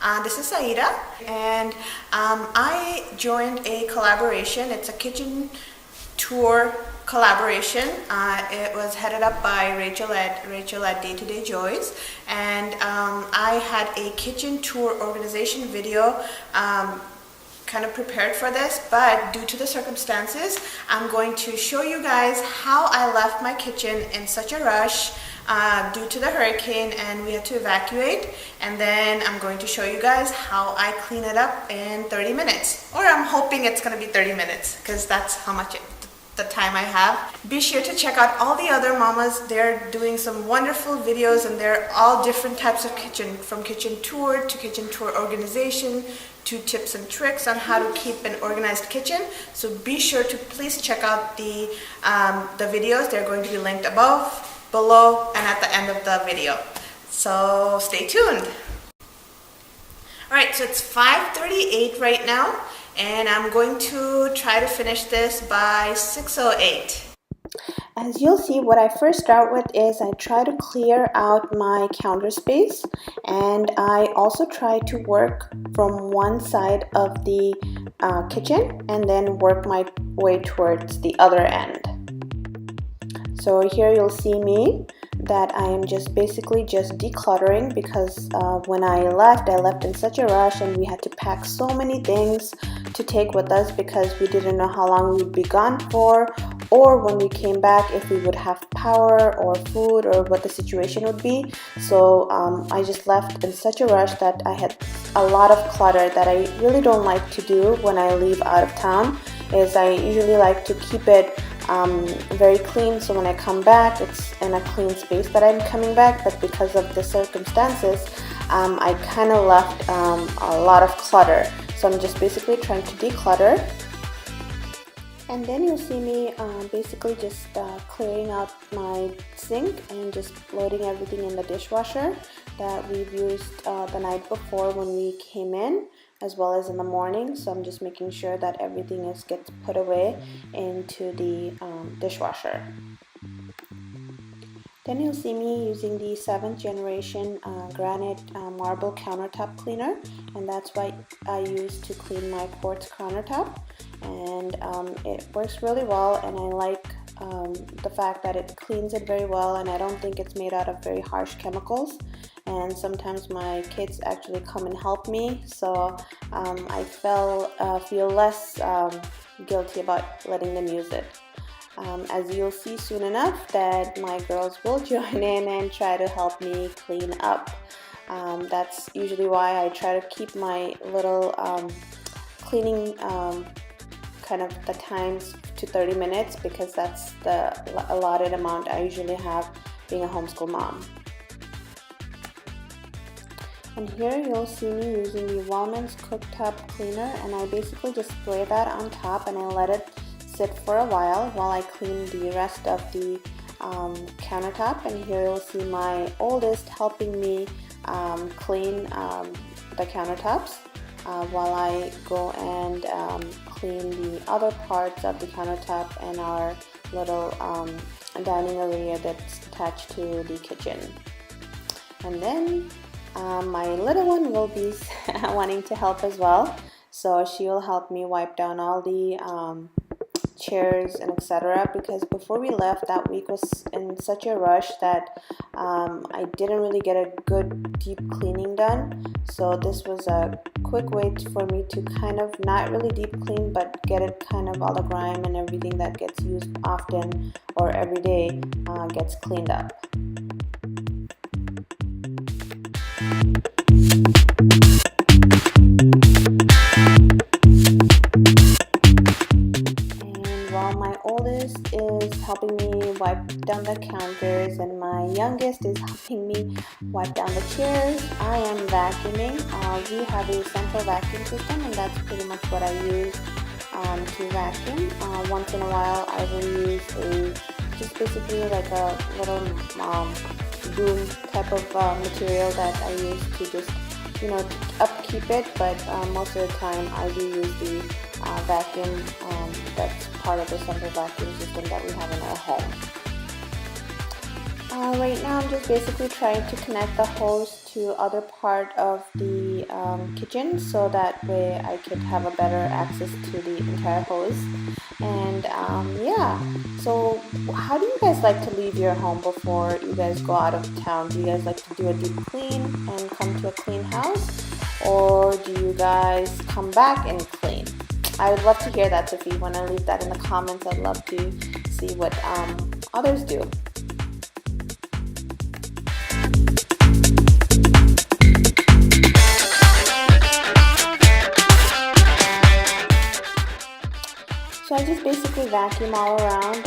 This is Syeda, and I joined a collaboration. It's a kitchen tour collaboration. It was headed up by Rachel at Day to Day Joys, and I had a kitchen tour organization video kind of prepared for this, but due to the circumstances, I'm going to show you guys how I left my kitchen in such a rush due to the hurricane, and we had to evacuate. And then I'm going to show you guys how I clean it up in 30 minutes, or I'm hoping it's going to be 30 minutes because that's how much the time I have. Be sure to check out all the other mamas. They're doing some wonderful videos, and they're all different types of kitchen, from kitchen tour to kitchen tour organization to tips and tricks on how to keep an organized kitchen. So be sure to please check out the videos. They're going to be linked above, below, and at the end of the video. So stay tuned. Alright, so it's 5:38 right now, and I'm going to try to finish this by 6:08. As you'll see, what I first start with is I try to clear out my counter space, and I also try to work from one side of the kitchen and then work my way towards the other end. So here you'll see me that I am just basically just decluttering, because when I left in such a rush, and we had to pack so many things to take with us because we didn't know how long we'd be gone for, or when we came back if we would have power or food, or what the situation would be. So I just left in such a rush that I had a lot of clutter that I really don't like to do when I leave out of town. Is I usually like to keep it very clean, so when I come back it's in a clean space that I'm coming back. But because of the circumstances, I kind of left a lot of clutter, so I'm just basically trying to declutter. And then you'll see me basically just clearing out my sink and just loading everything in the dishwasher that we've used the night before when we came in, as well as in the morning. So I'm just making sure that everything gets put away into the dishwasher. Then you'll see me using the 7th generation granite marble countertop cleaner, and that's what I use to clean my quartz countertop. And it works really well, and I like the fact that it cleans it very well, and I don't think it's made out of very harsh chemicals. And sometimes my kids actually come and help me, so I feel less guilty about letting them use it. As you'll see soon enough, that my girls will join in and try to help me clean up. That's usually why I try to keep my little cleaning kind of the times to 30 minutes, because that's the allotted amount I usually have being a homeschool mom. And here you'll see me using the Wellman's cooktop cleaner, and I basically just spray that on top and I let it sit for a while I clean the rest of the countertop. And here you'll see my oldest helping me clean the countertops while I go and clean the other parts of the countertop and our little dining area that's attached to the kitchen. And then my little one will be wanting to help as well, so she will help me wipe down all the chairs and etc., because before we left, that week was in such a rush that I didn't really get a good deep cleaning done. So this was a quick way for me to kind of not really deep clean, but get it kind of all the grime and everything that gets used often or every day gets cleaned up. Is helping me wipe down the counters, and my youngest is helping me wipe down the chairs. I am vacuuming. We have a central vacuum system, and that's pretty much what I use to vacuum. Once in a while I will use just basically like a little boom type of material that I use to just upkeep it, but most of the time I do use the vacuum that's part of the central vacuum system that we have in our home. Right now I'm just basically trying to connect the hose to other part of the the kitchen, so that way I could have a better access to the entire hose. And yeah, so how do you guys like to leave your home before you guys go out of town? Do you guys like to do a deep clean and come to a clean house, or do you guys come back and clean? I would love to hear that. So if you want to leave that in the comments, I'd love to see what others do. So I just basically vacuum all around.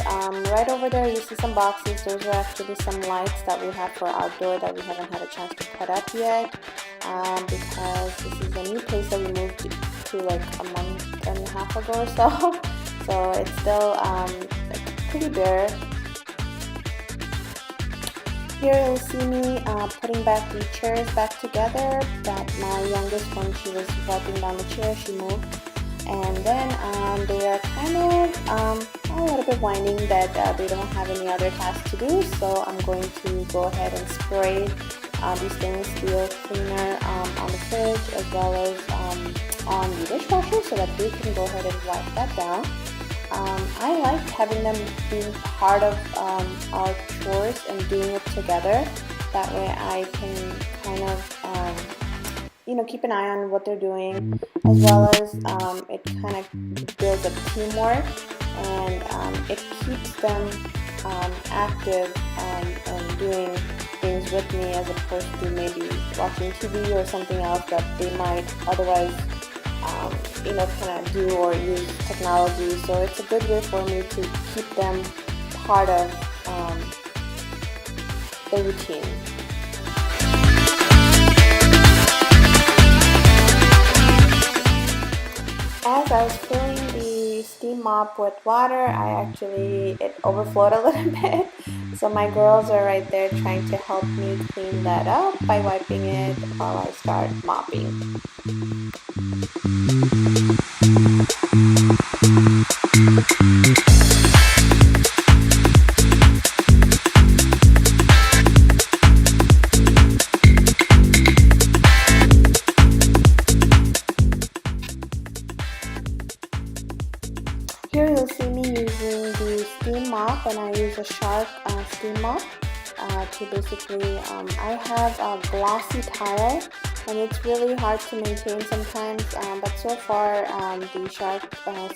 Right over there you see some boxes. Those are actually some lights that we have for outdoor that we haven't had a chance to put up yet, because this is a new place that we moved to like a month and a half ago or so. So it's still pretty bare. Here you'll see me putting back the chairs back together. That my youngest, when she was wiping down the chair, she moved. And then they are kind of a little bit whining that they don't have any other tasks to do. So I'm going to go ahead and spray the stainless steel cleaner on the fridge, as well as on the dishwasher, so that they can go ahead and wipe that down. I like having them being part of our chores and doing it together. That way I can kind of keep an eye on what they're doing, as well as it kind of builds up teamwork, and it keeps them active and doing things with me, as opposed to maybe watching TV or something else that they might otherwise kind of do or use technology. So it's a good way for me to keep them part of the routine. As I was filling the steam mop with water, it overflowed a little bit. So my girls are right there trying to help me clean that up by wiping it while I start mopping. Here you'll see me using the steam mop, and I use a Shark steam mop to basically, I have a glossy tile, and it's really hard to maintain sometimes, but so far the Shark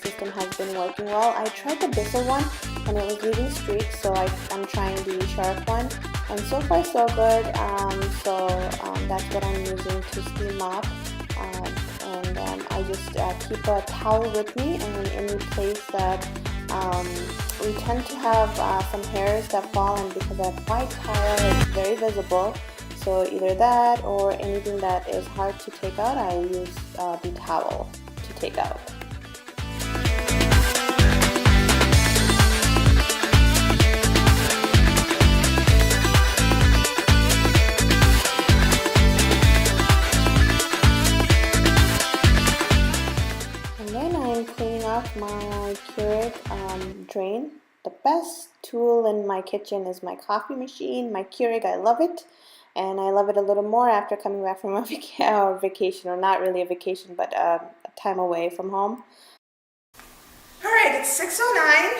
system has been working well. I tried the Bissell one and it was leaving streaks, so I'm trying the Shark one, and so far so good. So that's what I'm using to steam mop. I just keep a towel with me, and in any place that we tend to have some hairs that fall, and because that white tile is very visible, so either that or anything that is hard to take out, I use the towel to take out. Cleaning up my Keurig drain. The best tool in my kitchen is my coffee machine. My Keurig, I love it, and I love it a little more after coming back from a vacation, or not really a vacation, but a time away from home. Alright, it's 6:09.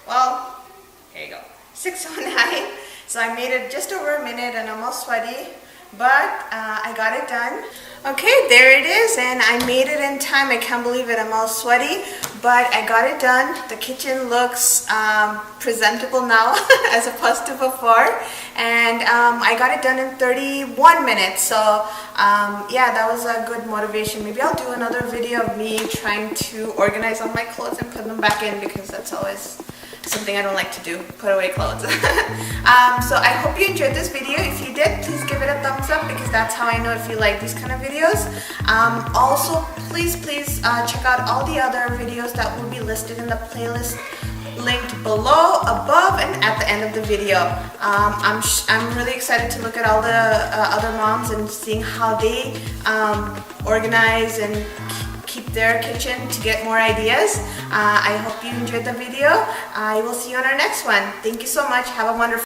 Well, here you go. 6:09. So I made it just over a minute, and I'm all sweaty, but I got it done. Okay, there it is, and I made it in time. I can't believe it. I'm all sweaty, but I got it done. The kitchen looks presentable now as opposed to before, and I got it done in 31 minutes. So yeah, that was a good motivation. Maybe I'll do another video of me trying to organize all my clothes and put them back in, because that's always something I don't like to do, put away clothes. So I hope you enjoyed this video. If you did, please give it a thumbs up, because that's how I know if you like these kind of videos. Also, please check out all the other videos that will be listed in the playlist linked below, above, and at the end of the video. I'm really excited to look at all the other moms and seeing how they organize and keep their kitchen to get more ideas. I hope you enjoyed the video. I will see you on our next one. Thank you so much. Have a wonderful